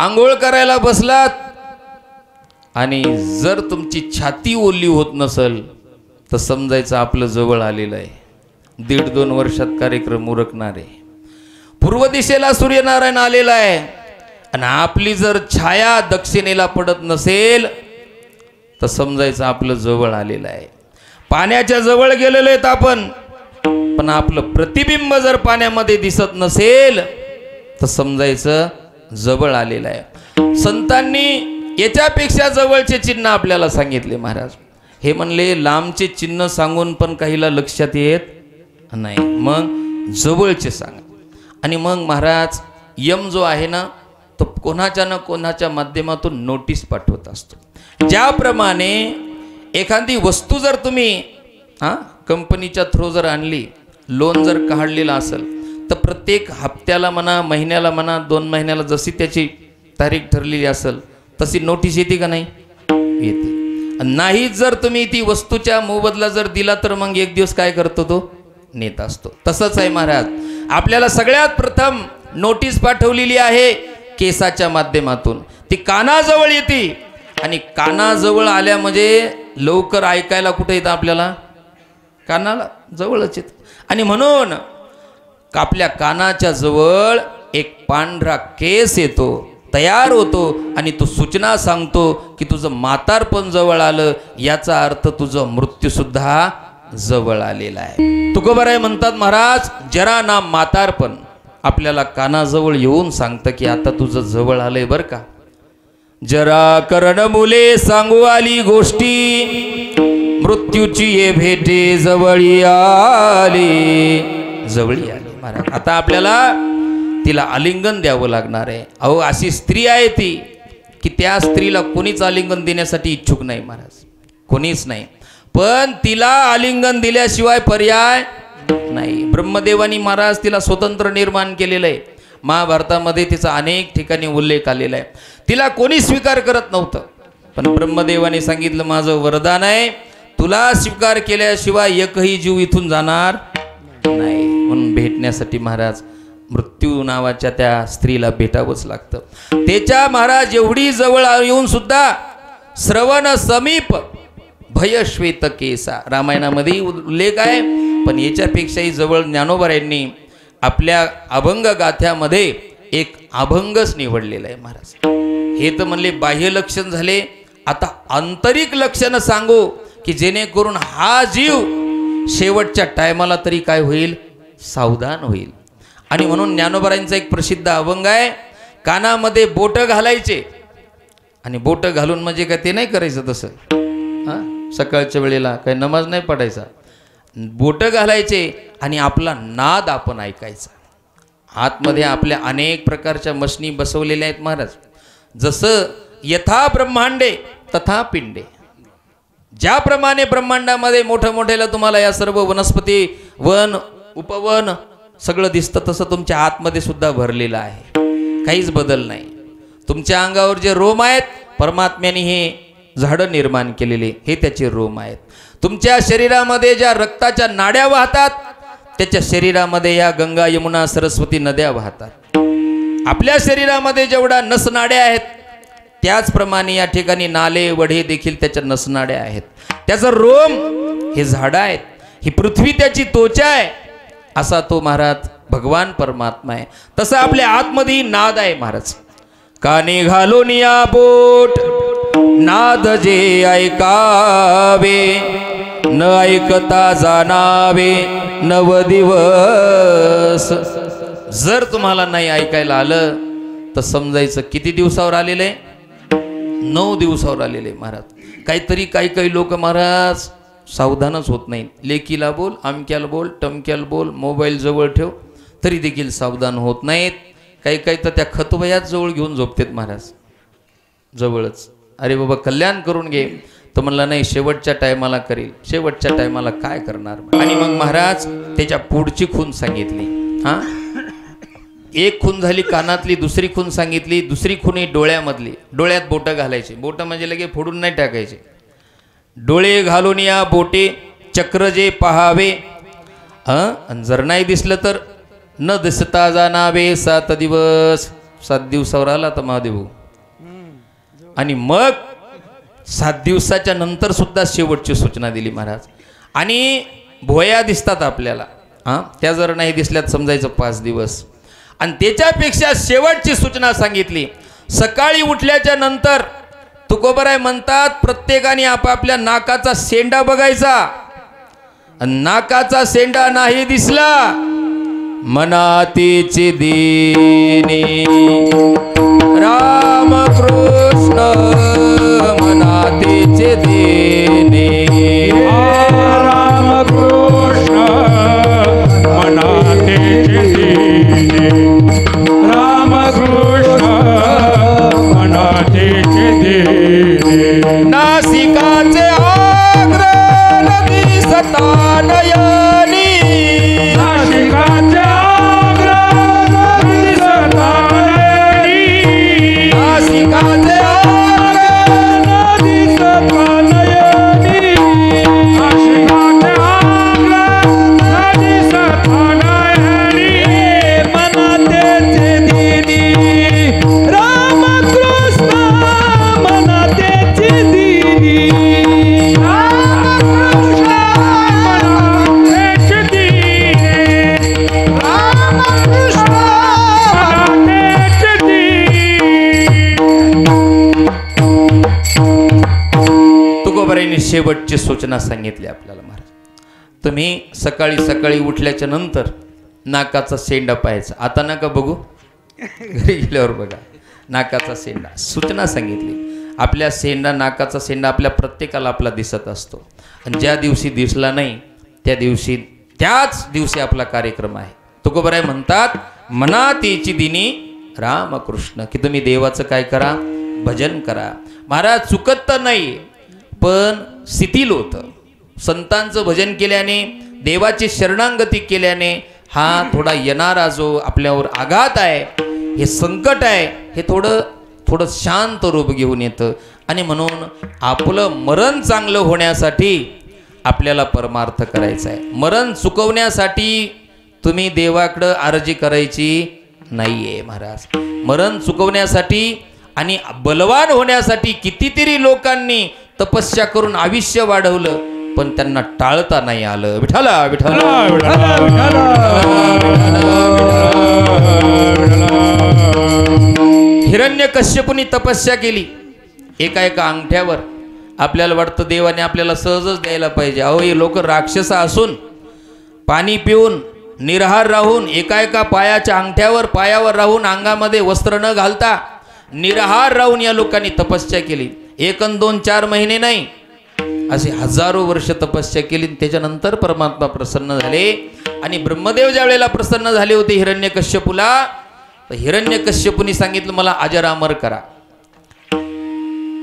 आंघोळ करायला बसलात आणि जर तुमची छाती ओली होत नसेल तर समजायचं आपलं जवळ आलेलं आहे. 1.5-2 वर्षात कार्यक्रम उरकणार आहे. पूर्व दिशेला सूर्यनारायण आलेला आहे आणि आपली जर छाया दक्षिणेला पडत नसेल तर समजायचं आपलं जवळ आलेलं आहे. पाण्याच्या जवळ गेलेलो आहेत आपण, पण आपलं प्रतिबिंब जर पाण्यामध्ये दिसत नसेल तर समजायचं जवळ आलेलं आहे. संतांनी याच्यापेक्षा जवळचे चिन्ह आपल्याला सांगितले महाराज. हे म्हणले लांबचे चिन्ह सांगून पण काहीला लक्षात येत नाही, मग जवळचे सांगा. आणि मग महाराज यम जो आहे ना तो कोणाच्या ना कोणाच्या माध्यमातून नोटीस पाठवत असतो. ज्याप्रमाणे एखादी वस्तू जर तुम्ही कंपनीच्या थ्रू जर आणली, लोन जर काढलेलं असेल तर प्रत्येक हप्त्याला म्हणा, महिन्याला म्हणा, 2 महिन्याला जशी त्याची तारीख ठरलेली असेल तशी नोटीस येते का नाही? येते. नाही जर तुम्ही ती वस्तूच्या मोबदला जर दिला तर मग एक दिवस काय करतो तो नेत असतो. तसंच आहे महाराज. आपल्याला सगळ्यात प्रथम नोटीस पाठवलेली आहे केसाच्या माध्यमातून. ती कानाजवळ येते आणि कानाजवळ आल्या म्हणजे लवकर ऐकायला कुठे येतं आपल्याला? कानाला जवळच येत. आणि म्हणून आपल्या कानाच्या जवळ एक पांढरा केस येतो, तयार होतो आणि तो सूचना सांगतो की तुझं म्हातारपण जवळ आलं. याचा अर्थ तुझं मृत्यू सुद्धा जवळ आलेला आहे. तुकोबाराय म्हणतात महाराज, जरा ना म्हातारपण आपल्याला कानाजवळ येऊन सांगतं की आता तुझं जवळ आलंय बर का. जरा करण मुले सांगू आली गोष्टी, मृत्यूची ये भेटे जवळी आली. जवळी आली महाराज. आता आपल्याला तिला आलिंगन द्यावं लागणार आहे. अहो अशी स्त्री आहे ती की त्या स्त्रीला कोणीच आलिंगन देण्यासाठी इच्छुक नाही महाराज, कोणीच नाही. पण तिला आलिंगन दिल्याशिवाय पर्याय नाही. ब्रह्मदेवानी महाराज तिला स्वतंत्र निर्माण केलेलं आहे. महाभारतामध्ये तिचा अनेक ठिकाणी उल्लेख आलेला आहे. तिला कोणी स्वीकार करत नव्हतं, पण ब्रह्मदेवाने सांगितलं माझं वरदान आहे, तुला स्वीकार केल्याशिवाय एकही जीव इथून जाणार नाही. म्हणून भेटण्यासाठी महाराज मृत्यू नावाच्या त्या स्त्रीला भेटावंच लागतं. त्याच्या महाराज एवढी जवळ येऊन सुद्धा श्रवण समीप भयश्वेत केसा रामायणामध्ये उल्लेख आहे. पण याच्यापेक्षाही जवळ ज्ञानोबारायांनी आपल्या अभंग गाथ्यामध्ये एक अभंगच निवडलेला आहे महाराज. हे तर म्हणले बाह्य लक्षण झाले, आता आंतरिक लक्षण सांगू की जेणेकरून हा जीव शेवटच्या टायमाला तरी काय होईल, सावधान होईल. आणि म्हणून ज्ञानोबारायांचा एक प्रसिद्ध अभंग आहे, कानामध्ये बोट घालायचे आणि बोट घालून म्हणजे काय ते नाही करायचं तसं. सकाळच्या वेळेला काही नमाज नाही पडायचा, बोट घालायचे आणि आपला नाद आपण ऐकायचा. आतमध्ये आपल्या अनेक प्रकारच्या मशनी बसवलेल्या आहेत महाराज. जसं यथा ब्रह्मांडे तथा पिंडे, ज्याप्रमाणे ब्रह्मांडामध्ये मोठ्या मोठ्याला तुम्हाला या सर्व वनस्पती, वन, उपवन सगळं दिसतं, तसं तुमच्या आतमध्ये सुद्धा भरलेलं आहे. काहीच बदल नाही. तुमच्या अंगावर जे रोम आहेत परमात्म्याने हे झाडं निर्माण केलेले, हे त्याचे रोम आहेत. तुमच्या शरीरामध्ये ज्या रक्ताच्या नाड्या वाहतात त्याच्या शरीरामध्ये या गंगा, यमुना, सरस्वती नद्या वाहतात. आपल्या शरीरामध्ये जेवढा नसनाड्या आहेत त्याचप्रमाणे या ठिकाणी नाले, वढे देखील त्याच्या नसनाड्या आहेत. त्याचं रोम हे झाडं आहेत, ही पृथ्वी त्याची त्वचा आहे. असा तो महाराज भगवान परमात्मा आहे. तसं आपल्या आतमध्ये नाद आहे महाराज. काने घालून या बोट नाद जे ऐकावे, न ऐकता जाणावे नव दिवस. जर तुम्हाला नाही ऐकायला आलं तर समजायचं किती दिवसावर आलेलं आहे, 9 दिवसावर आलेले महाराज. काहीतरी काही लोक महाराज सावधानच होत नाही. लेकीला बोल, अमक्याला बोल, टमक्याला बोल, मोबाईल जवळ ठेव, तरी देखील सावधान होत नाहीत. काही तर त्या खतवयात जवळ घेऊन झोपतेत महाराज, जवळच. अरे बाबा कल्याण करून घे, तो म्हणला नाही शेवटच्या टायमाला करेल. शेवटच्या टायमाला काय करणार? आणि मग महाराज त्याच्या पुढची खून सांगितली. एक खून झाली कानातली, दुसरी खून सांगितली, दुसरी खून ही डोळ्यामधली. डोळ्यात बोटं घालायची. बोटं म्हणजे लगे फोडून नाही टाकायचे. डोळे घालून या बोटे चक्र जे पहावे, जर नाही दिसलं तर न दिसता जाणावे 7 दिवस. 7 दिवसावर आला तर महादेव. आणि मग 7 दिवसाच्या नंतर सुद्धा शेवटची सूचना दिली महाराज. आणि भोया दिसतात आपल्याला, त्या जर नाही दिसल्यात समजायचं 5 दिवस. आणि त्याच्यापेक्षा शेवटची सूचना सांगितली, सकाळी उठल्याच्या नंतर तुकोबराय म्हणतात प्रत्येकाने आपापल्या नाकाचा शेंडा बघायचा. नाकाचा शेंडा नाही दिसला, मनातीची दिनी रामकृष्ण मनातीचे दिनी रामकृष्ण मनातीचे दिनी रामकृष्ण मनातीचे दिनी नासिकाचे आग्रह दिसता नयनी नासिकाचे शेवटची सूचना सांगितली आपल्याला महाराज. तुम्ही सकाळी सकाळी उठल्याच्या नंतर नाकाचा शेंडा पाहायचा. आता नका बघू, घरी गेल्यावर बघा. नाकाचा शेंडा सूचना सांगितली. आपल्या शेंडा नाकाचा शेंडा आपल्या प्रत्येकाला आपला दिसत असतो. आणि ज्या दिवशी दिसला नाही त्याच दिवशी आपला कार्यक्रम आहे. तुकोबराय म्हणतात मनातीची दिनी रामकृष्ण, की तुम्ही देवाचं काय करा, भजन करा. महाराज चुकत तर नाही, पण शिथिल होतं. संतांचं भजन केल्याने, देवाची शरणांगती केल्याने हा थोडा येणारा जो आपल्यावर आघात आहे, हे संकट आहे, हे थोडं शांत रूप घेऊन येतं. आणि म्हणून आपलं मरण चांगलं होण्यासाठी आपल्याला परमार्थ करायचा आहे. मरण चुकवण्यासाठी तुम्ही देवाकडं अर्जी करायची नाहीये महाराज. मरण चुकवण्यासाठी आणि बलवान होण्यासाठी कितीतरी लोकांनी तपस्या करून आयुष्य वाढवलं, पण त्यांना टाळता नाही आलं. विठ्ठला विठ्ठला हिरण्यकश्यपूनी तपस्या केली एका अंगठ्यावर. आपल्याला वाटतं देवाने आपल्याला सहजच द्यायला पाहिजे. अहो, हे लोक राक्षस असून पाणी पिऊन निराहार राहून एका पायाच्या अंगठ्यावर पायावर राहून अंगामध्ये वस्त्र न घालता निराहार राहून या लोकांनी तपस्या केली. 1 अन 2 4 महिने नाही, असे हजारो वर्ष तपस्या केली. त्याच्यानंतर परमात्मा प्रसन्न झाले. आणि ब्रह्मदेव ज्या वेळेला प्रसन्न झाले होते हिरण्यकश्यपूला, तर हिरण्यकश्यपूनी सांगितलं मला अजरामर करा.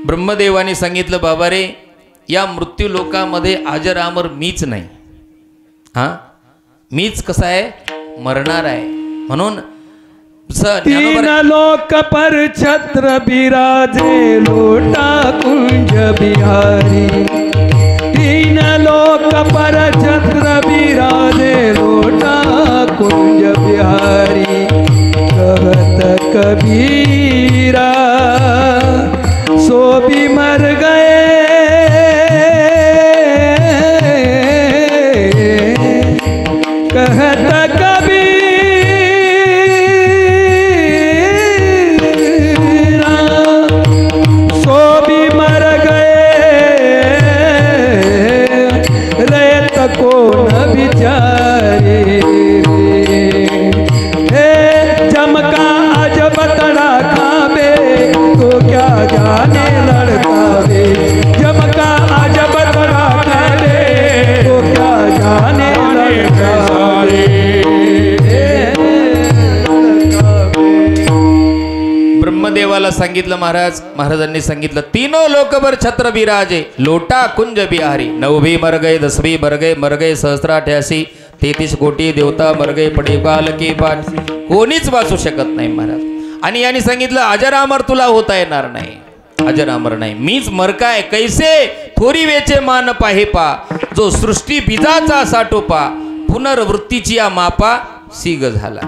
ब्रह्मदेवाने सांगितलं बाबा रे, या मृत्यू लोकामध्ये अजरामर मीच नाही. मीच कसा आहे, मरणार आहे. म्हणून तीन लोक पर छत्र बिराजे लोटा कुंज बिहारी. तीन लोक पर छत्र बिराजे लोटा कुंज बिहारी. कहत कबीरा सो भी मर गए. कहत ब्रह्मदेवाला सांगितलं महाराजांनी सांगितलं तीनों लोक पर छत्र बिराजे लोटा कुंज बिहारी. 9 भी मर गए, 10 भी मर गए सहस्राठ्यासी 33 कोटी देवता मर गए पडे काल की पाठ. कोणीच वाचू शकत नाही महाराज. आणि यांनी सांगितलं अजरामर तुला होता येणार नाही, अजरामर नाही, मीच मरकाय. कैसे थोरी वेचे मान पाहे पा, जो सृष्टी बीजाचा साठोपा, पुनर्वृत्तीची या मापा सीग झाला.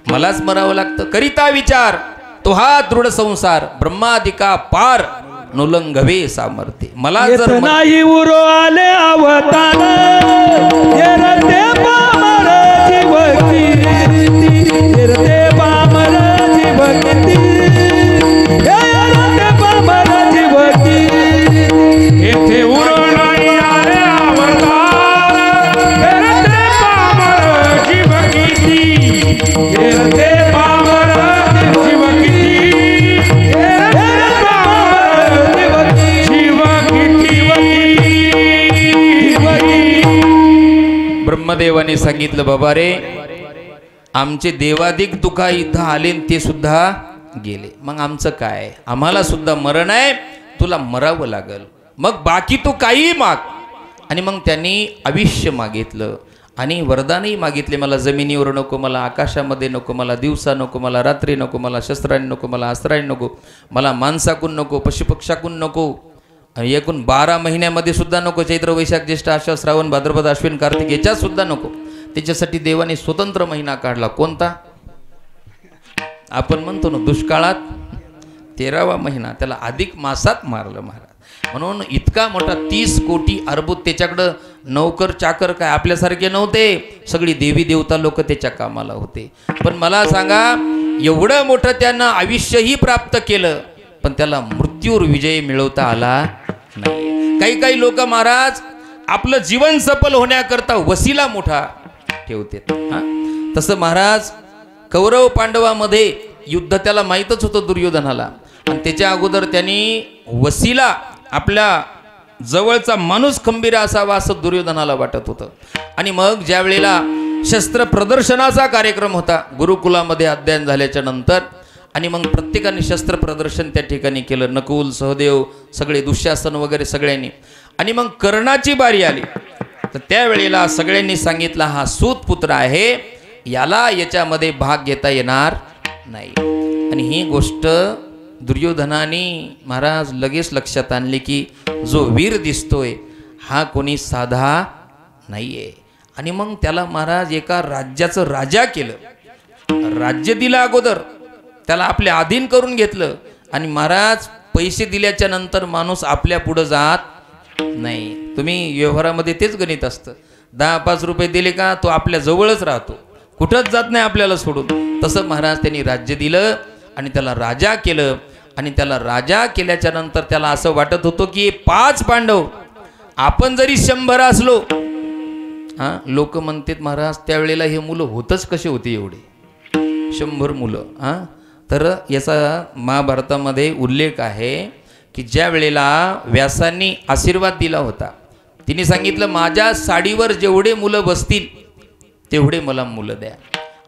मलाच मरावं लागतं. करिता विचार तो हा दृढ संसार ब्रह्मादिका पार नुलंघवे सामर्थ्य. मला येत जर नाही उरो आले अवतार येरते पामर जीव कीर्ती येरते पामर जीव कीर्ती येरते पामर जीव कीर्ती येथे उरो नाही आले अवतार येरते पामर जीव कीर्ती येरते पामर जीव ब्रह्मदेवाने सांगितलं, बाबा रे आमचे देवाधिक तुका इथं आले ते सुद्धा गेले, मग आमचं काय? आम्हाला सुद्धा मरण आहे, तुला मरावं लागल, मग बाकी तू काही माग. आणि मग त्यांनी आयुष्य मागितलं आणि वरदानही मागितले. मला जमिनीवर नको, मला आकाशामध्ये नको, मला दिवसा नको, मला रात्री नको, मला शस्त्रांनी नको, मला अस्त्रांनी नको, मला माणसाकून नको, पशुपक्षाकून नको, एकूण 12 महिन्यामध्ये सुद्धा नको, चैत्र वैशाख ज्येष्ठ आषाढ श्रावण भाद्रपद अश्विन कार्तिक याच्यात सुद्धा नको. त्याच्यासाठी देवाने स्वतंत्र महिना काढला. कोणता? आपण म्हणतो ना दुष्काळात 13वा महिना, त्याला अधिक मासात मारलं महाराज. म्हणून इतका मोठा 30 कोटी अर्बुद त्याच्याकडं नौकर चाकर काय आपल्यासारखे नव्हते, सगळी देवी देवता लोक त्याच्या कामाला होते. पण मला सांगा, एवढं मोठं त्यानं आयुष्यही प्राप्त केलं, पण त्याला मृत्यूवर विजय मिळवता आला नाही. काही काही लोक महाराज आपलं जीवन सफल होण्याकरता वसिला मोठा ठेवते. तसं महाराज कौरव पांडवामध्ये युद्ध त्याला माहीतच होतं दुर्योधनाला, आणि त्याच्या अगोदर त्यांनी वसिला आपल्या जवळचा माणूस खंबीर असावा असं दुर्योधनाला वाटत होतं. आणि मग ज्या वेळेला शस्त्र प्रदर्शनाचा कार्यक्रम होता गुरुकुलामध्ये अध्ययन झाल्याच्या नंतर, आणि मग प्रत्येकाने शस्त्र प्रदर्शन त्या ठिकाणी केलं, नकुल सहदेव सगळे, दुःशासन वगैरे सगळ्यांनी. आणि मग कर्णाची बारी आली, तर त्यावेळेला सगळ्यांनी सांगितलं हा सूतपुत्र आहे, याला याच्यामध्ये भाग घेता येणार नाही. आणि ही गोष्ट दुर्योधनाने महाराज लगेच लक्षात आणली की जो वीर दिसतोय हा कोणी साधा नाहीये. आणि मग त्याला महाराज एका राज्याचं राजा केलं, राज्य दिलं अगोदर, त्याला आपल्या अधीन करून घेतलं. आणि महाराज पैसे दिल्याच्या नंतर माणूस आपल्या पुढं जात नाही. तुम्ही व्यवहारामध्ये तेच गणित असतं, 10-5 रुपये दिले का तो आपल्या जवळच राहतो, कुठंच जात नाही आपल्याला सोडून. तसं महाराज त्यांनी राज्य दिलं आणि त्याला राजा केलं. आणि त्याला राजा केल्याच्या नंतर त्याला असं वाटत होतं की 5 पांडव, आपण जरी 100 असलो, लोक म्हणतात महाराज त्यावेळेला हे मुलं होतच कसे होते एवढे 100 मुलं. तर याचा महाभारतामध्ये उल्लेख आहे की ज्या वेळेला व्यासांनी आशीर्वाद दिला होता, तिने सांगितलं माझ्या साडीवर जेवढे मुलं बसतील तेवढे मला मुलं द्या.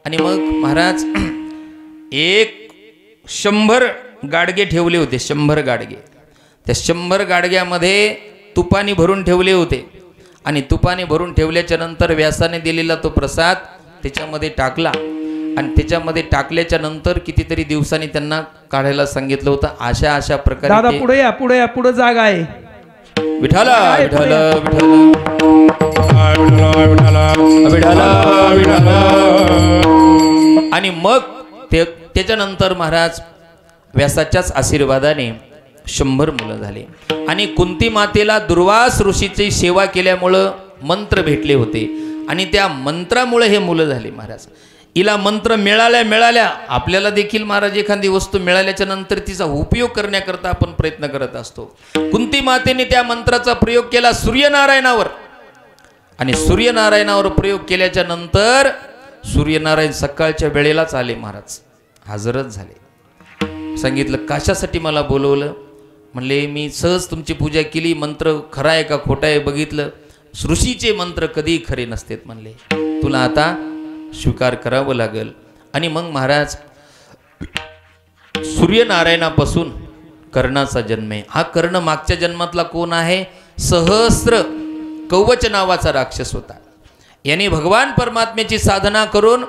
आणि मग महाराज 100 गाडगे ठेवले होते, 100 गाडगे. त्या 100 गाडग्यामध्ये तुपानी भरून ठेवले होते. आणि तुपाने भरून ठेवल्याच्या नंतर व्यासाने दिलेला तो प्रसाद त्याच्यामध्ये टाकला. आणि त्याच्यामध्ये टाकल्याच्या नंतर कितीतरी दिवसांनी त्यांना काढायला सांगितलं होतं. अशा अशा प्रकारे दादा पुढे या, पुढे या, पुढे जागा आहे. विठाला विठाला विठाला. आणि मग त्याच्यानंतर महाराज व्यासाच्याच आशीर्वादाने 100 मुलं झाले. आणि कुंती मातेला दुर्वास ऋषीची सेवा केल्यामुळं मंत्र भेटले होते आणि त्या मंत्रामुळे हे मुलं झाले महाराज. हिला मंत्र मिळाल्या आपल्याला देखील महाराज एखादी वस्तू मिळाल्याच्या नंतर तिचा उपयोग करण्याकरता आपण प्रयत्न करत असतो. कुंती मातेने त्या मंत्राचा प्रयोग केला सूर्यनारायणावर. आणि सूर्यनारायणावर प्रयोग केल्याच्या नंतर सूर्यनारायण सकाळच्या वेळेलाच आले महाराज, हजरच झाले. सांगितलं कशासाठी मला बोलवलं? म्हणले मी सहज तुमची पूजा केली, मंत्र खरा आहे का खोटा आहे बघितलं, ऋषीचे मंत्र कधी खरे नसतेत म्हणले, तुला आता स्वीकार करावं लागेल. आणि मग महाराज सूर्यनारायणापासून कर्णाचा जन्म आहे. हा कर्ण मागच्या जन्मातला कोण आहे? सहस्त्र कवच नावाचा राक्षस होता. याने भगवान परमात्म्याची साधना करून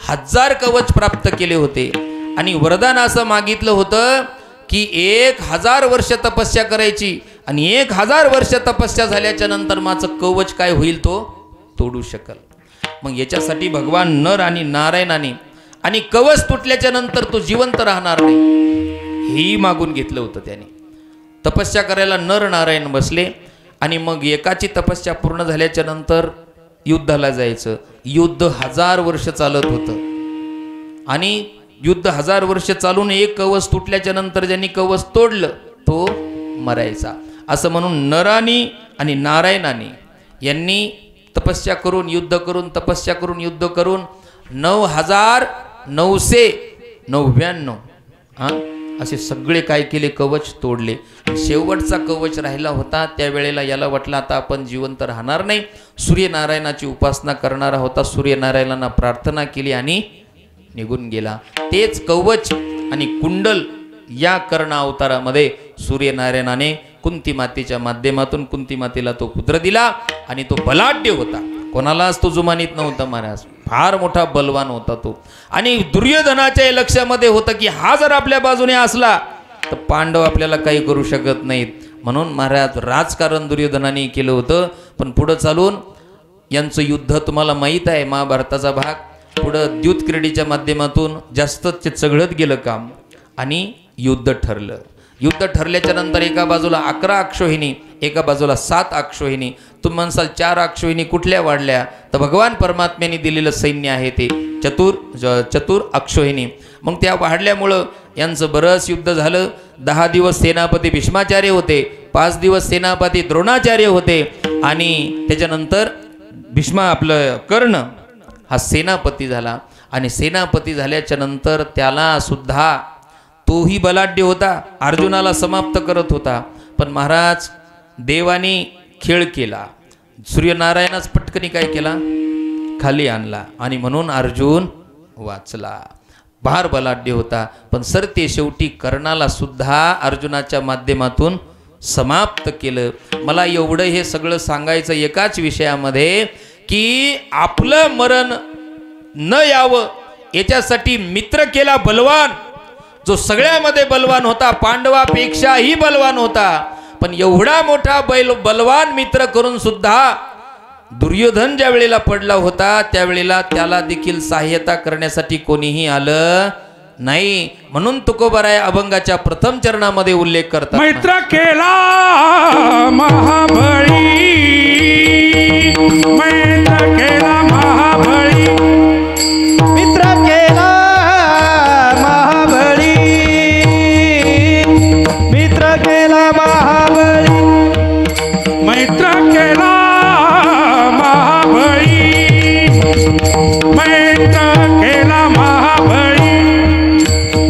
1000 कवच प्राप्त केले होते. आणि वरदान असं मागितलं होतं की 1000 वर्ष तपस्या करायची आणि 1000 वर्ष तपस्या झाल्याच्या नंतर माझं कवच काय होईल तो तोडू शकल. मग याच्यासाठी भगवान नर आणि नारायणाने आणि कवच तुटल्याच्या नंतर तो जिवंत राहणार नाही हेही मागून घेतलं होतं त्याने. तपस्या करायला नर नारायण बसले आणि मग एकाची तपस्या पूर्ण झाल्याच्या नंतर युद्धाला जायचं. युद्ध 1000 वर्ष चालत होतं आणि युद्ध 1000 वर्ष चालून एक कवच तुटल्याच्या नंतर ज्यांनी कवच तोडलं तो मरायचा. असं म्हणून नरानी आणि नारायणाने यांनी तपस्या करून युद्ध करून तपस्या करून युद्ध करून 9999 असे सगळे काय केले, कवच तोडले. शेवटचा कवच राहिला होता. त्यावेळेला याला वाटलं आता आपण जिवंत राहणार नाही. सूर्यनारायणाची उपासना करणारा होता. सूर्यनारायणांना प्रार्थना केली आणि निघून गेला. तेच कवच आणि कुंडल या कर्ण अवतारामध्ये सूर्यनारायणाने कुंती मातेच्या माध्यमातून कुंती मातेला तो पुत्र दिला आणि तो बलाढ्य होता. कोणालाच तो जुमानीत नव्हता महाराज. फार मोठा बलवान होता तो. आणि दुर्योधनाच्या लक्षामध्ये होतं की हा जर आपल्या बाजूने असला तर पांडव आपल्याला काही करू शकत नाहीत. म्हणून महाराज राजकारण दुर्योधनाने केलं होतं. पण पुढं चालून यांचं युद्ध तुम्हाला माहीत आहे, महाभारताचा भाग. पुढं द्यूत क्रीडेच्या माध्यमातून जास्त चघळत गेलं काम आणि युद्ध ठरलं. युद्ध ठरल्याच्या नंतर एका बाजूला 11 अक्षोहिणी, एका बाजूला 7 अक्षोहिणी. तुम्ही म्हणसाल 4 अक्षोहिणी कुठल्या वाढल्या, तर भगवान परमात्म्याने दिलेलं सैन्य आहे ते चतुर अक्षोहिणी. मग त्या वाढल्यामुळं यांचं बरंच युद्ध झालं. 10 दिवस सेनापती भीष्माचार्य होते, 5 दिवस सेनापती द्रोणाचार्य होते आणि त्याच्यानंतर आपलं कर्ण हा सेनापती झाला. आणि सेनापती झाल्याच्या नंतर त्याला सुद्धा तोही बलाढ्य होता, अर्जुनाला समाप्त करत होता. पण महाराज देवानी खेळ केला. सूर्यनारायणच पटकनी काय केला, खाली आणला आणि म्हणून अर्जुन वाचला. फार बलाढ्य होता. पण सर ते शेवटी कर्णाला सुद्धा अर्जुनाच्या माध्यमातून समाप्त केलं. मला एवढं हे सगळं सांगायचं एकाच विषयामध्ये की आपलं मरण न यावं याच्यासाठी मित्र केला बलवान, जो सगळ्यामध्ये बलवान होता, पांडवापेक्षाही बलवान होता. पण एवढा मोठा बलवान मित्र करून सुद्धा दुर्योधन ज्या वेळेला पडला होता त्यावेळेला त्याला देखील सहाय्यता करण्यासाठी कोणीही आलं नाही. म्हणून तुकोबाराय अभंगाच्या प्रथम चरणामध्ये उल्लेख करतात, मैत्र केला महाबळी, मैत्र केला महाबळी, मित्र केला महाबळी, मित्र केला महाबळी, मैत्र केला महाबळी, मैत्र केला महाबळी,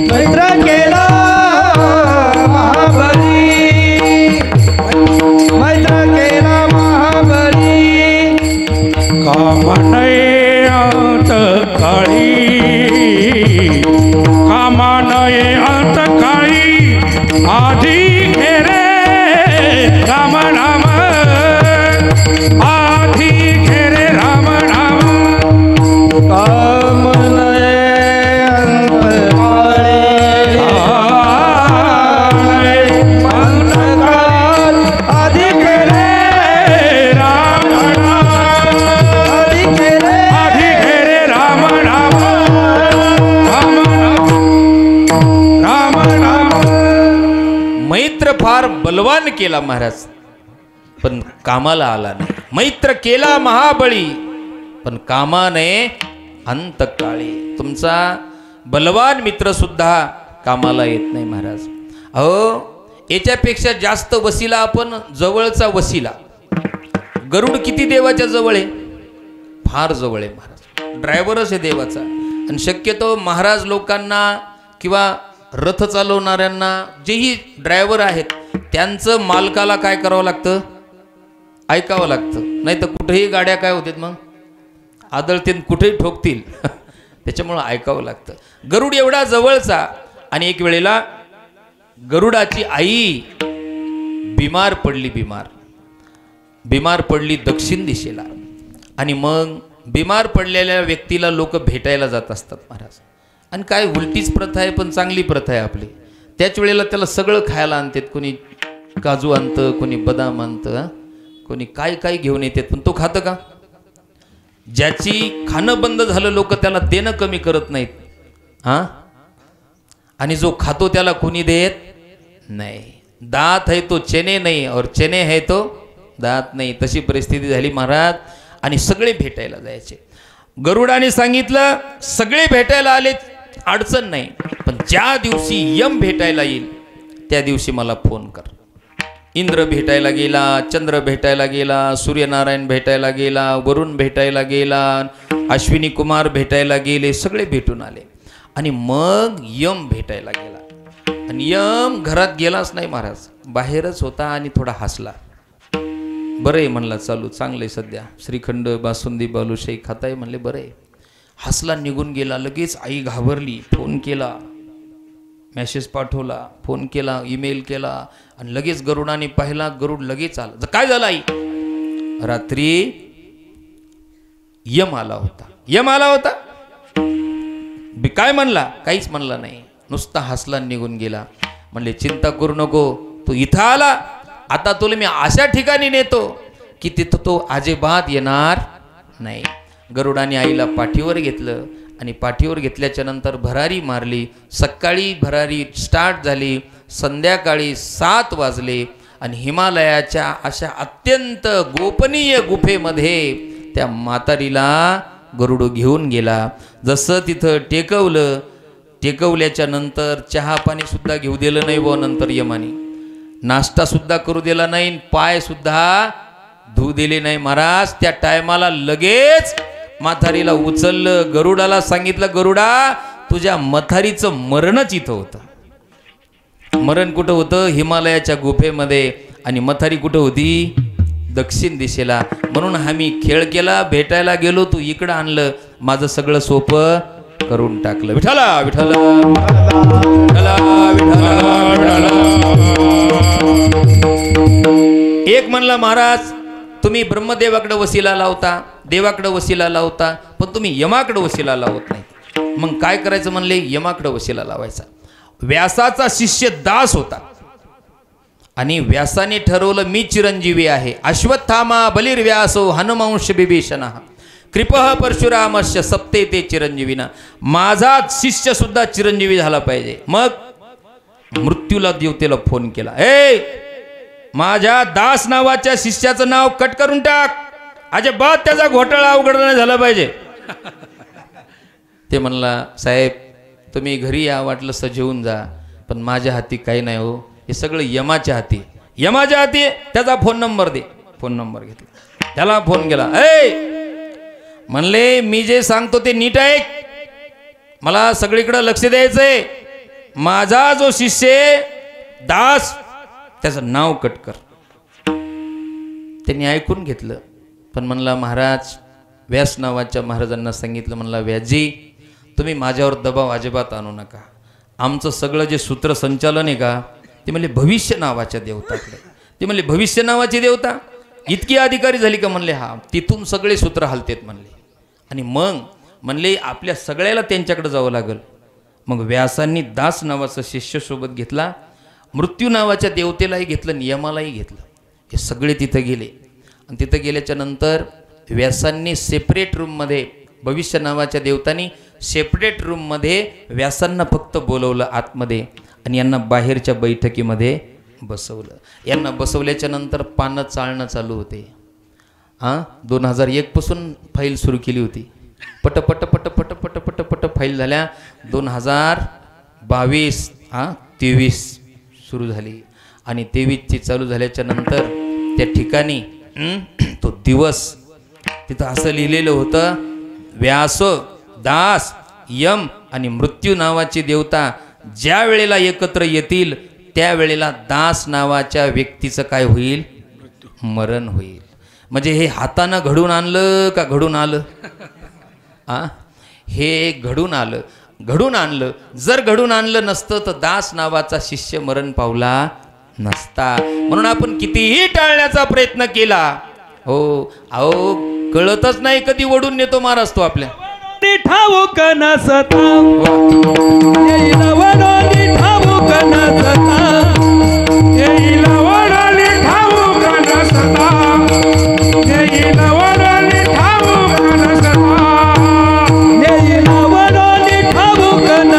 मैत्र केला महाबळी, मैत्र केला महाबळी. कामनये अंत काळी, कामनये अंत काळी, आधी घेरे राम नाम, आधी घेरे राम नाम. कामनये अंतकाळे, अंतकाळ आधी केले राम नाम, आधी केले आधी घेरे राम नाम, राम नाम, राम नाम. मैत्र फार बलवान केला महाराज पण कामाला आला नाही. मैत्र केला महाबळी पण कामाने अंतकाळी. तुमचा बलवान मित्र सुद्धा कामाला येत नाही महाराज. अहो याच्यापेक्षा जास्त वसिला आपण जवळचा वसिला. गरुड किती देवाच्या जवळ आहे, फार जवळ आहे महाराज. ड्रायव्हरच आहे देवाचा. आणि शक्यतो महाराज लोकांना किंवा रथ चालवणाऱ्यांना जेही ड्रायव्हर आहेत त्यांचं मालकाला काय करावं लागतं, ऐकावं लागतं. नाही तर कुठेही गाड्या काय होतात मग आदळतील, कुठेही ठोकतील. त्याच्यामुळं ऐकावं लागतं. गरुड एवढा जवळचा. आणि एक वेळेला गरुडाची आई बिमार पडली दक्षिण दिशेला. आणि मग बिमार पडलेल्या व्यक्तीला लोक भेटायला जात असतात महाराज. आणि काय उलटीच प्रथा आहे पण चांगली प्रथा आहे आपली. त्याच वेळेला त्याला सगळं खायला आणतात. कोणी काजू आणतं, कोणी बदाम आणतं, कोणी काय काय घेऊन येतात. पण तो खातं का? ज्याची खाणं बंद झालं लोक त्याला देणं कमी करत नाहीत. हा, आणि जो खातो त्याला कोणी देत नाही. दात है तो चेने नाही और चेने है तो दात नाही. तशी परिस्थिती झाली महाराज. आणि सगळे भेटायला जायचे. गरुडाने सांगितलं सगळे भेटायला आले, अडचण नाही, पण ज्या दिवशी यम भेटायला येईल त्या दिवशी मला फोन कर. इंद्र भेटायला गेला, चंद्र भेटायला गेला, सूर्यनारायण भेटायला गेला, वरुण भेटायला गेला, अश्विनी कुमार भेटायला गेले, सगळे भेटून आले. आणि मग यम भेटायला गेला. आणि यम घरात गेलाच नाही महाराज, बाहेरच होता आणि थोडा हसला. बरं आहे म्हणला, चालू चांगलं आहे सध्या, श्रीखंड बासुंदी बालुशाही खाताय म्हणले, बरं आहे. हसला, निघून गेला. लगेच आई घाबरली, फोन केला, मेसेज पाठवला, फोन केला, ईमेल केला, आणि लगेच गरुडाने पाहिला. गरुड लगेच आला. काय झालं आई? रात्री यम आला होता. यम आला होता. काय म्हणला? काहीच म्हणला नाही, नुसता हसला, निघून गेला. म्हणले चिंता करू नको, तू इथं आला, आता तुला मी अशा ठिकाणी नेतो की तिथं तो अजिबात येणार नाही. गरुडाने आईला पाठीवर घेतलं आणि पाठीवर घेतल्याच्या नंतर भरारी मारली. सकाळी भरारी स्टार्ट झाली, संध्याकाळी 7 वाजले आणि हिमालयाच्या अशा अत्यंत गोपनीय गुफेमध्ये त्या म्हातारीला गरुड घेऊन गेला. जसं तिथं टेकवलं, टेकवल्याच्या नंतर चहा पाणी सुद्धा घेऊ दिलं नाही व नंतर यमानी नाश्ता सुद्धा करू दिला नाही, पाय सुद्धा धुऊ दिले नाही महाराज. त्या टायमाला लगेच म्हातारीला उचललं. गरुडाला सांगितलं, गरुडा तुझ्या म्हातारीचं मरणच इथं होतं. मरण कुठं होतं? हिमालयाच्या गुफेमध्ये. आणि म्हातारी कुठं होती? दक्षिण दिशेला. म्हणून आम्ही खेळ केला, भेटायला गेलो, तू इकडं आणलं, माझं सगळं सोपं करून टाकलं. विठ्ठला विठ्ठला विठ्ठला विठ्ठला. एक म्हणला, महाराज तुम्ही ब्रह्मदेवाकडे वसिला लावता, देवाकडे वसिला लावता, पण तुम्ही यमाकडे वसिला लावत नाही. मग काय करायचं म्हणले? यमाकडे वसिला लावायचा. व्यासाचा शिष्य दास होता आणि व्यासाने ठरवलं मी चिरंजीवी आहे. अश्वत्थामा बलिर्व्यासो हनुमांश बिभीषणः कृपः परशुरामस्य सप्ते ते चिरंजीविना. माझा शिष्य सुद्धा चिरंजीवी झाला पाहिजे. मग मृत्यूला देवतेला फोन केला, माझ्या दास नावाच्या शिष्याचं नाव कट करून टाक, अजिबात त्याचा घोटाळा अवघड नाही झाला पाहिजे. ते म्हणला, साहेब तुम्ही घरी या, वाटलं सजेवून जा, पण माझ्या हाती काही नाही हो, हे सगळं यमाच्या हाती. यमाच्या हाती त्याचा फोन नंबर दे. फोन नंबर घेतला, त्याला फोन केला. म्हणले मी जे सांगतो ते नीट ऐक, मला सगळीकडे लक्ष द्यायचंय. माझा जो शिष्य दास त्याचं नाव कट कर. त्यांनी ऐकून घेतलं, पण म्हणला महाराज, व्यास नावाच्या महाराजांना सांगितलं, म्हणला व्यासजी तुम्ही माझ्यावर दबाव अजिबात आणू नका. आमचं सगळं जे सूत्रसंचालन आहे का, ते म्हणले भविष्य नावाच्या देवताकडे. ते म्हणले भविष्य नावाची देवता इतकी अधिकारी झाली का? म्हणले हा, तिथून सगळे सूत्र हलतेत म्हणले. आणि मग म्हणले आपल्या सगळ्याला त्यांच्याकडे जावं लागल. मग व्यासांनी दास नावाचा शिष्य सोबत घेतला, मृत्यू नावाच्या देवतेलाही घेतलं, नियमालाही घेतलं. हे सगळे तिथं गेले. आणि तिथं गेल्याच्या नंतर व्यासांनी सेपरेट रूममध्ये, भविष्य नावाच्या देवतांनी सेपरेट रूममध्ये व्यासांना फक्त बोलवलं आतमध्ये आणि यांना बाहेरच्या बैठकीमध्ये बसवलं. यांना बसवल्याच्या नंतर पानं चालणं चालू होते. 2001 पासून फाईल सुरू केली होती. पट पट पट पट पट पट पट फाईल झाल्या. 2022 23 सुरू झाली आणि 23ची चालू झाल्याच्या नंतर त्या ठिकाणी तो दिवस तिथं असं लिहिलेलं होतं, व्यास, दास, यम आणि मृत्यू नावाची देवता ज्या वेळेला एकत्र येतील त्यावेळेला दास नावाच्या व्यक्तीचं काय होईल? मरण होईल. म्हणजे हे हातानं घडून आणलं का घडून आलं? हे घडून आलं. घडून आणलं. जर घडून आणलं नसतं तर दास नावाचा शिष्य मरण पावला नसता. म्हणून आपण कितीही टाळण्याचा प्रयत्न केला, हो अहो कळतच नाही कधी ओढून नेतो महाराज तो आपल्या. ठाऊक नसता येईल वडोली ठाऊक नसता, येईल वडोली ठाऊक नसता, येईल वडोली ठाऊक नसता, येईल वडोली ठाऊक नसता.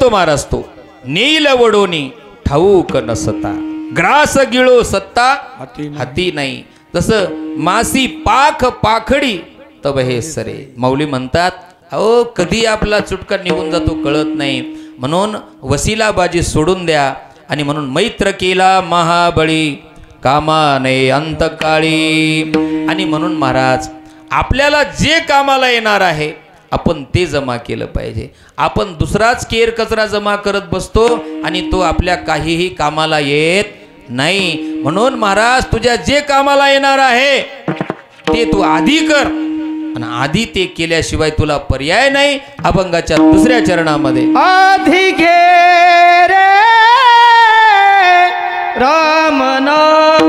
म्हणतो महाराज तो नेईल वडोनी ठाऊक नसता ग्रास गिळो सत्ता हाती नाही. जसं मासी पाख पाखडी तब हे सरे. माऊली म्हणतात अहो कधी आपला चुटका निघून जातो कळत नाही. म्हणून वसिलाबाजी सोडून द्या. आणि म्हणून मैत्र केला महाबळी कामाने अंतकाळी. आणि म्हणून महाराज आपल्याला जे कामाला येणार आहे आपण ते जमा केलं पाहिजे. आपण दुसराच केर कचरा जमा करत बसतो आणि तो आपल्या काहीही कामाला येत नाही. म्हणून महाराज तुझ्या जे कामाला येणार आहे ते तू आधी कर आणि आधी ते केल्याशिवाय तुला पर्याय नाही. अभंगाच्या दुसऱ्या चरणामध्ये आधी घे रे राम नाम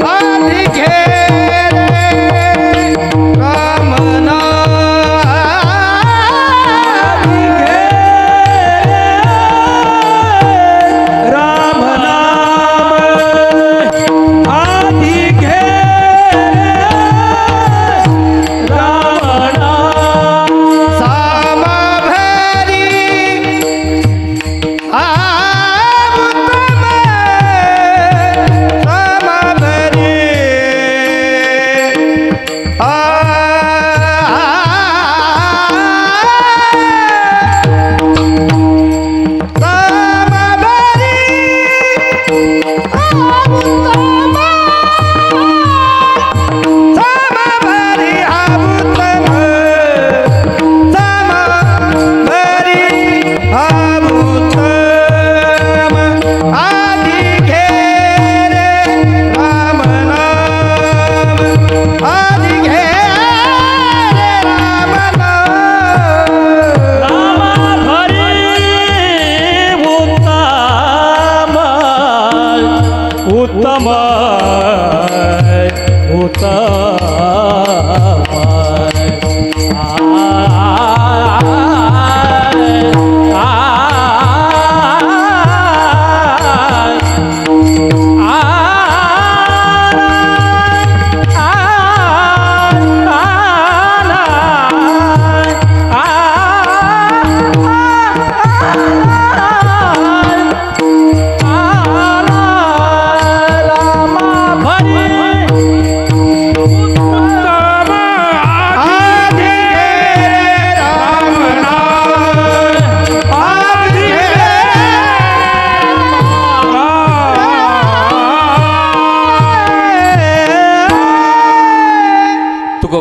आधी घे रे राम नाम आधी घे राम नाम आधी घे राम नाम सामा भरी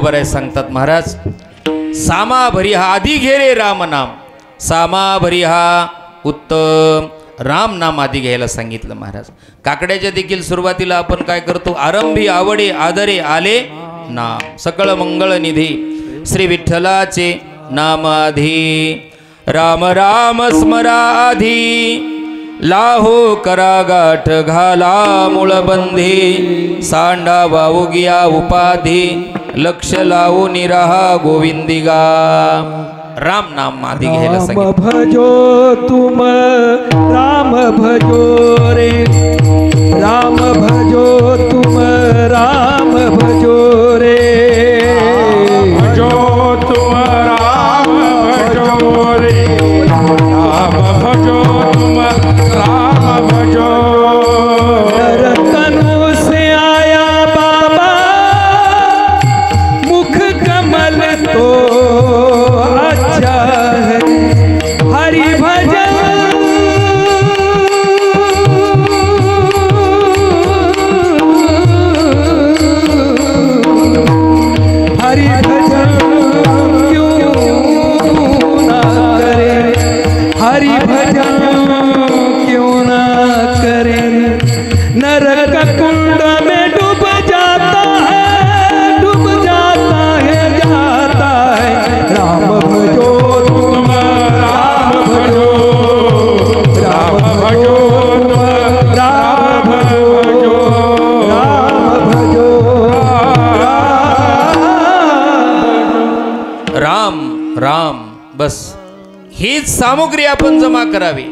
बराय सांगतात महाराज सामा भरी हा आधी घे रे राम नाम. सामा भरी हा उत्तम राम नाम आधी घ्यायला सांगितलं महाराज. काकड्याच्या देखील सुरुवातीला आपण काय करतो आरंभी आवडे आदरे आले नाम सकळ मंगळ निधी श्री विठ्ठलाचे नाम आधी. राम राम स्मराधी लाहो करा गाठ घाला मुळबंधी सांडा वाऊगिया उपाधी लक्ष लावू निराहा गोविंदिगा. राम नाम आधी घ्यायला सांगितलं. भजो तुम राम भजो रे राम भजो तुम राम भजो रे भजो तुम राम भजो रे राम भजो तुम राम भजो. तनु से आया बाबा मुख कमल तो अच्छा है हरि भजन हरि भजन क्यों ना करे हरि भजन क्यों ना करे. नरक कुंड में डूब जाता है जाता है राम भजो तुम राम भजो राम भजो राम भजो राम भजो राम राम. बस हीच सामुग्री आपण जमा करावी.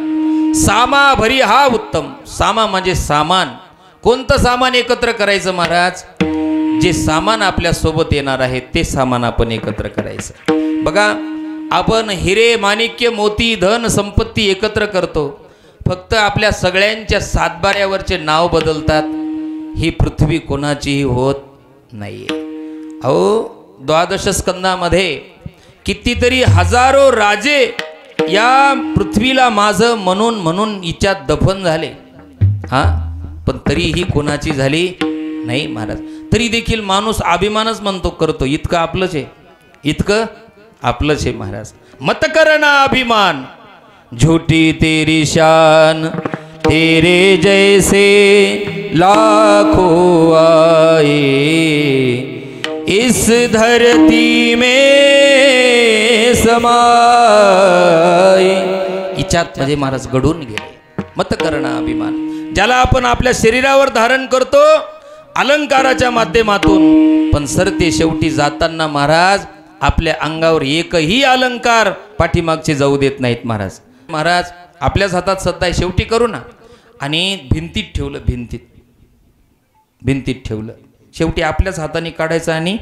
सामा भरी हा उत्तम. सामा म्हणजे सामान. कोणतं सामान एकत्र करायचं महाराज. जे सामान आपल्या सोबत येणार आहे ते सामान आपण एकत्र करायचं. बघा आपण हिरे माणिक्य मोती धन संपत्ती एकत्र करतो, फक्त आपल्या सगळ्यांच्या सातबाऱ्यावरचे नाव बदलतात. ही पृथ्वी कोणाचीही होत नाही. अहो 12 स्कंदामध्ये कितीतरी हजारो राजे या पृथ्वीला माझं म्हणून म्हणून हिच्यात दफन झाले, हा, पण तरीही कोणाची झाली नाही महाराज. तरी देखील माणूस अभिमानच म्हणतो, करतो, इतकं आपलंच आहे, इतकं आपलंच आहे महाराज. मत करना अभिमान झूठी तेरी शान, तेरे जैसे लाखों आए इस धरती में समाए. इच्छात म्हणजे महाराज घडून गेले. मत करणं अभिमान, ज्याला आपण आपल्या शरीरावर धारण करतो अलंकाराच्या माध्यमातून, पण सरते शेवटी जाताना महाराज आपल्या अंगावर एकही अलंकार पाठीमागचे जाऊ देत नाहीत महाराज. महाराज आपल्याच हातात सत्ता आहे, शेवटी करू ना. आणि भिंतीत ठेवलं, भिंतीत ठेवलं, शेवटी आपल्याच हाताने काढायचं आणि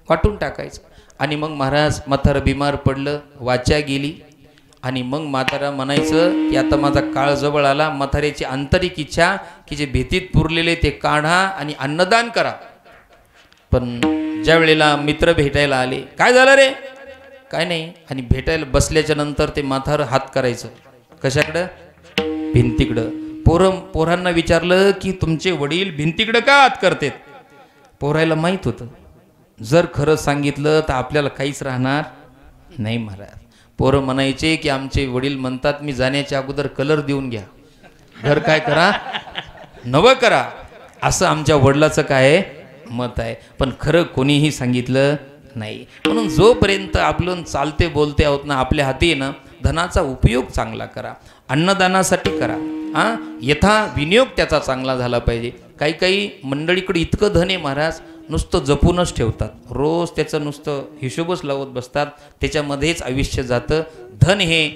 वाटून टाकायचं. आणि मग महाराज म्हातारं बिमार पडलं, वाचा गेली, आणि मग म्हातारा म्हणायचं की आता माझा काळ जवळ आला. म्हाताऱ्याची आंतरिक इच्छा की जे भीतीत पुरलेले ते काढा आणि अन्नदान करा. पण ज्या वेळेला मित्र भेटायला आले, काय झालं रे, काय नाही, आणि भेटायला बसल्याच्या नंतर ते म्हातारं हात करायचं कशाकडं, भिंतीकडं. पोरांना विचारलं की तुमचे वडील भिंतीकडं का हात करतात. पोरायला माहीत होतं जर खरं सांगितलं तर आपल्याला काहीच राहणार नाही महाराज. पोरं म्हणायचे की आमचे वडील म्हणतात मी जाण्याच्या अगोदर कलर देऊन घ्या, घर काय करा नवं करा, असं आमच्या वडिलाचं काय मत आहे. पण खरं कोणीही सांगितलं नाही. म्हणून जोपर्यंत आपलं चालते बोलते आहोत ना, आपल्या हाती आहे ना, धनाचा उपयोग चांगला करा, अन्नदानासाठी करा, हां, यथा विनियोग त्याचा चांगला झाला पाहिजे. काही मंडळीकडे इतकं धन आहे महाराज, नुसतं जपूनच ठेवतात, रोज त्याचं नुसतं हिशोबच लावत बसतात, त्याच्यामध्येच आयुष्य जातं. धन हे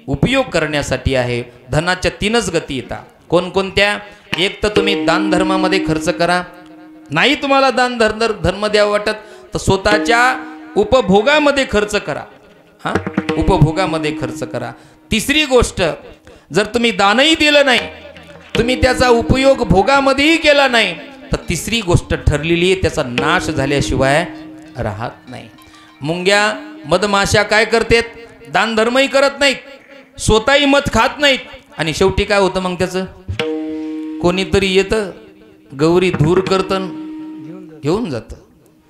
उपयोग करण्यासाठी आहे. धनाच्या 3च गती येतात. कोणकोणत्या? एक तर तुम्ही दानधर्मामध्ये खर्च करा, नाही तुम्हाला दान धर्म द्यावं वाटत तर स्वतःच्या उपभोगामध्ये खर्च करा, हां, उपभोगामध्ये खर्च करा. तिसरी गोष्ट, जर तुम्ही दानही दिलं नाही, तुम्ही त्याचा उपयोग भोगामध्येही केला नाही, तर तिसरी गोष्ट ठरलेली आहे, त्याचा नाश झाल्याशिवाय राहत नाही. मुंग्या मधमाशा काय करतात, दानधर्मही करत नाहीत, स्वतःही मध खात नाहीत, आणि शेवटी काय होतं मग त्याचं, कोणीतरी येतं गौरी धूर करतं घेऊन जातं.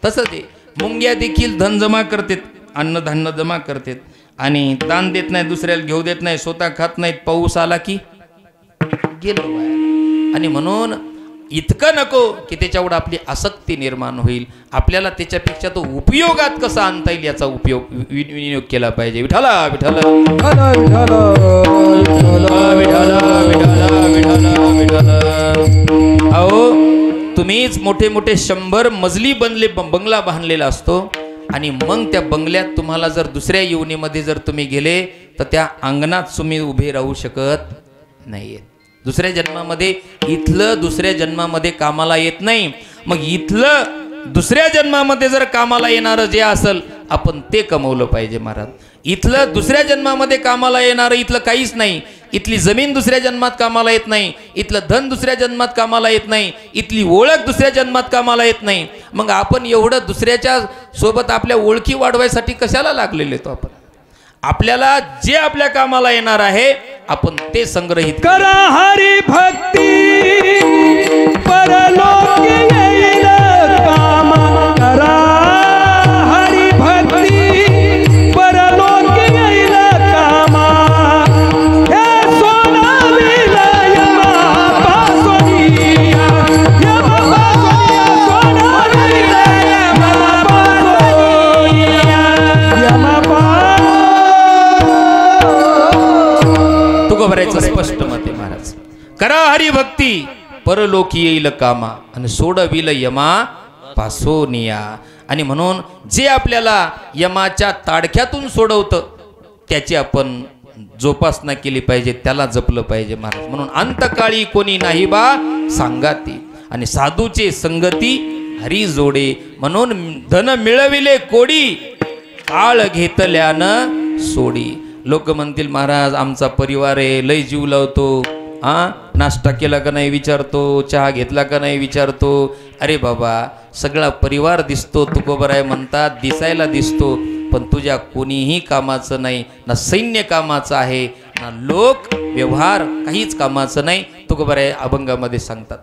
तसं ते मुंग्या देखील धन जमा करतात, अन्नधान्य जमा करतात, आणि दान देत नाही, दुसऱ्याला घेऊ देत नाही, स्वतः खात नाहीत, पाऊस आला की गेलो बाहेर. आणि म्हणून इतकं नको की त्याच्यावर आपली आसक्ती निर्माण होईल. आपल्याला त्याच्यापेक्षा तो उपयोगात कसा आणता येईल याचा उपयोग विनियोग केला पाहिजे. विठाला विठाला अहो, तुम्हीच मोठे मोठे 100 मजली बंगला बांधलेला असतो, आणि मग त्या बंगल्यात तुम्हाला जर दुसऱ्या येवणीमध्ये जर तुम्ही गेले तर त्या अंगणात तुम्ही उभे राहू शकत नाहीये. दुसऱ्या जन्मामध्ये इथलं दुसऱ्या जन्मामध्ये कामाला येत नाही. मग इथलं दुसऱ्या जन्मामध्ये जर कामाला येणारं जे असेल आपण ते कमवलं पाहिजे महाराज. इथलं दुसऱ्या जन्मामध्ये कामाला येणारं इथलं काहीच नाही. इथली जमीन दुसऱ्या जन्मात कामाला येत नाही, इथलं धन दुसऱ्या जन्मात कामाला येत नाही, इथली ओळख दुसऱ्या जन्मात कामाला येत नाही. मग आपण एवढं दुसऱ्याच्या सोबत आपल्या ओळखी वाढवायसाठी कशाला लागलेले तो आपण. आपल्याला जे आपल्या कामाला येणार आहे आपण ते संग्रहित करा हरी भक्ती परलोक येईल कामा. करा हरी भक्ती परलोक येईल कामा. हे सोनाविल यमा पासोनिया, यमा पासोनिया, सोनाविल यमा पासोनिया, यमा भरायचं स्पष्ट मत आहे महाराज. करा हरिभक्ती परलोकी येईल कामा, आणि सोडविल यमा पासोनिया. आणि म्हणून जे आपल्याला यमाच्या ताडख्यातून सोडवतं त्याची आपण जोपासना केली पाहिजे, त्याला जपलं पाहिजे महाराज. म्हणून अंतकाळी कोणी नाही बा सांगाती, आणि साधूचे संगती हरी जोडे. म्हणून धन मिळविले कोडी, काळ घेतल्यानं सोडी. लोक म्हणतील महाराज आमचा परिवार आहे, लय जीव लावतो, नाश्ता केला का नाही विचारतो, चहा घेतला का नाही विचारतो. अरे बाबा सगळा परिवार दिसतो तुकोबराय म्हणतात, दिसायला दिसतो, पण तुझ्या कोणीही कामाचं नाही. ना सैन्य कामाचं आहे, ना लोक व्यवहार काहीच कामाचं नाही. तुकोबराय अभंगामध्ये सांगतात.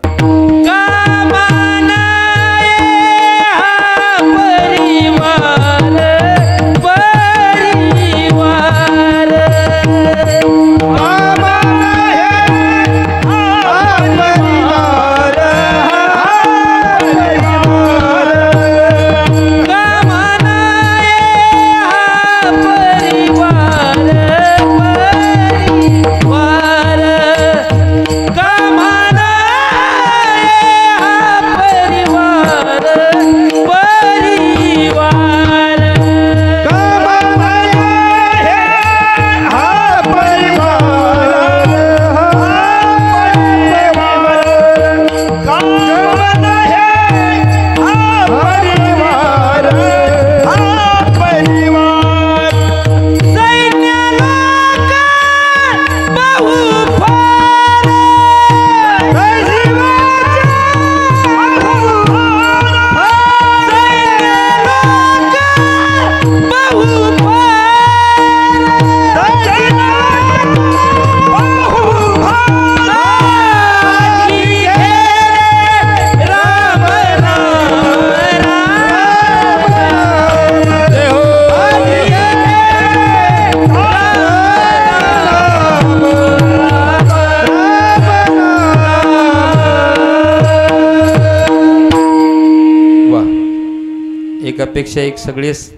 एकापेक्षा एक सगळेच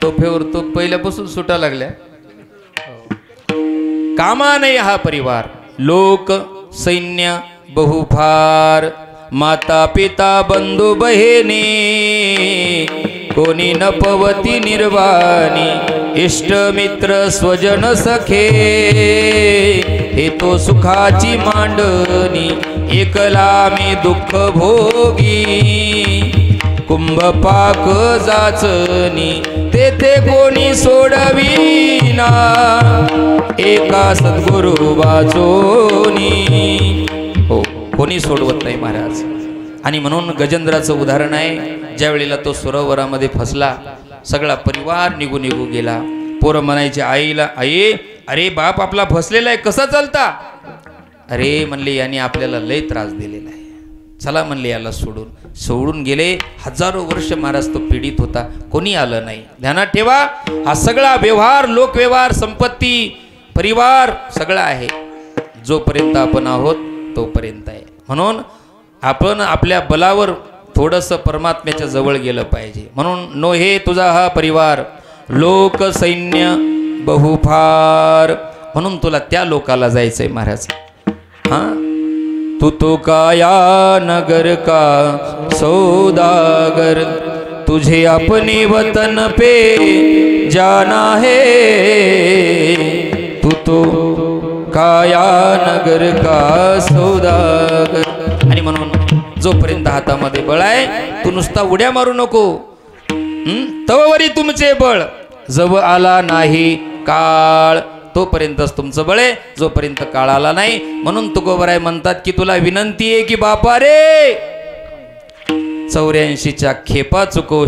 तोफेवर तो पहिल्यापासून सुटा लागल्या. कामा नाही हा परिवार, लोक सैन्य बहुफार, माता पिता बंधू बहिणी, कोणी न पवती निर्वाणी, इष्ट मित्र स्वजन सखे, हे तो सुखाची मांडणी, एकला मी दुःख भोगी, कुंभ पाक जाचनी, तेथे कोणी सोडविना, एका सद्गुरु वाचोनी. हो, कोणी सोडवत नाही महाराज. आणि म्हणून गजेंद्राचं उदाहरण आहे, ज्या वेळेला तो सरोवरामध्ये फसला, सगळा परिवार निघू गेला. पोरं म्हणायचे आईला, आई अरे बाप आपला फसलेला आहे, कसा चालता? अरे म्हणले याने आपल्याला लय त्रास दिलेला आहे, चला म्हणले याला सोडून गेले. हजारो वर्ष महाराज तो पीडित होता, कोणी आलं नाही. ध्यानात ठेवा, हा सगळा व्यवहार, लोकव्यवहार, संपत्ती, परिवार सगळं आहे, जोपर्यंत आपण आहोत तोपर्यंत आहे. म्हणून आपण आपल्या बलावर थोडंसं परमात्म्याच्या जवळ गेलं पाहिजे. म्हणून नो हे तुझा हा परिवार, लोक सैन्य बहुफार, म्हणून तुला त्या लोकाला जायचंय महाराज. तू तो काया नगर का सौदागर, तुझे अपने वतन पे जाना है, तू तो काया नगर का सौदागर. आणि म्हणून जोपर्यंत हातामध्ये बळ आहे, तू नुसता उड्या मारू नको, तववरी तुमचे बळ, जव आला नाही काळ, तोपर्यंतच तुमचं बळ आहे, जोपर्यंत काळ आला नाही. म्हणून तुकोबराय म्हणतात की तुला विनंती आहे की बापा रे 84च्या खेपा चुकव